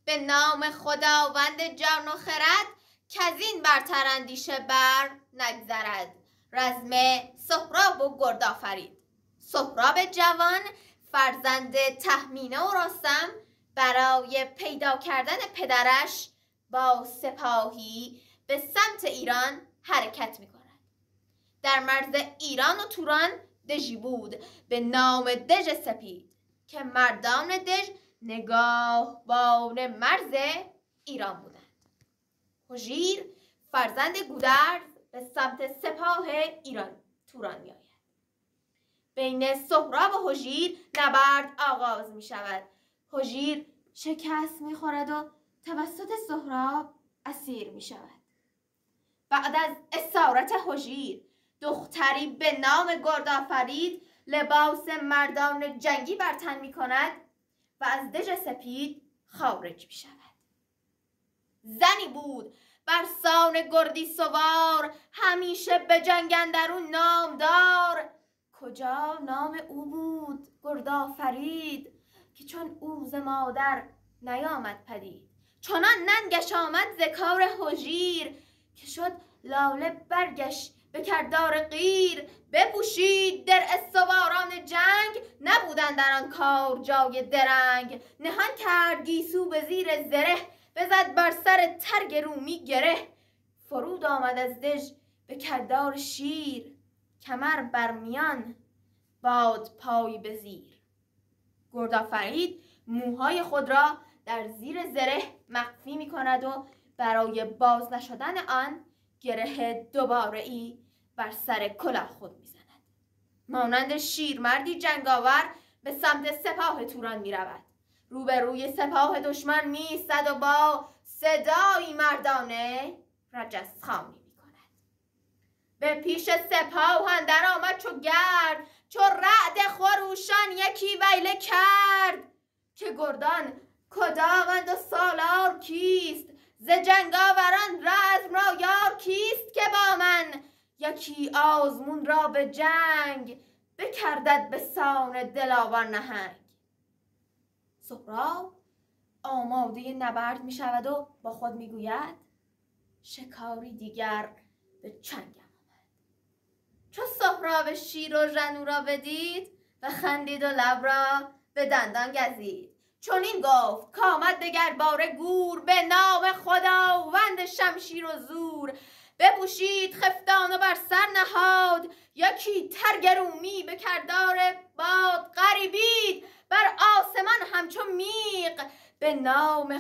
به نام خداوند جان و خرد کزین برتر اندیشه بر نگذرد. رزم سهراب و گرد آفرید. سهراب جوان فرزند تهمینه و رستم برای پیدا کردن پدرش با سپاهی به سمت ایران حرکت می کند. در مرز ایران و توران دژی بود به نام دژ سپید که مردان دژ نگاهبان مرز ایران بودند. هژیر فرزند گودرز به سمت سپاه ایران توران می آید. بین سهراب و هژیر نبرد آغاز می شود. هژیر شکست می خورد و توسط سهراب اسیر می شود. بعد از اسارت هژیر دختری به نام گردآفرید لباس مردان جنگی بر تن می کند و از دژ سپید خارج می شود. زنی بود بر سان گردی سوار همیشه به جنگ اندرون نامدار. کجا نام او بود گردآفرید که چون او ز مادر نیامد پدید. چنان ننگش آمد ز کار هژیر که شد لاله برگش به کردار قیر. بپوشید درع سواران جنگ نبودن در آن کار جای درنگ. نهان کرد گیسو به زیر زره بزد بر سر ترگ رومی گره. فرود آمد از دژ به کردار شیر کمر بر میان باد پای به زیر. گردآفرید موهای خود را در زیر زره مخفی می کند و برای باز نشدن آن گره دوباره ای بر سر کلاه خود می زند. مانند شیرمردی جنگاور به سمت سپاه توران می رود. روبروی سپاه دشمن می ایستد و با صدایی مردانه رجزخوانی می کند. به پیش سپاه اندر آمد چو گرد چو رعد خروشان یکی ویله کرد که گردان کدامند و سالار کیست؟ ز جنگاوران رزم را یار کیست که با من یکی آزمون را به جنگ بکردد به سان دلاور نهنگ. سهراب آماده نبرد می شود و با خود می گوید شکاری دیگر به چنگم آمد. چو سهراب شیر و ژنو را بدید و خندید و لب را به دندان گزید. چنین گفت کآمد دگرباره گور به نام خداوند شمشیر و زور. بپوشید خفتان و بر سر نهاد یکی ترگ رومی به کردار باد. غریبید بر آسمان همچو میغ به نام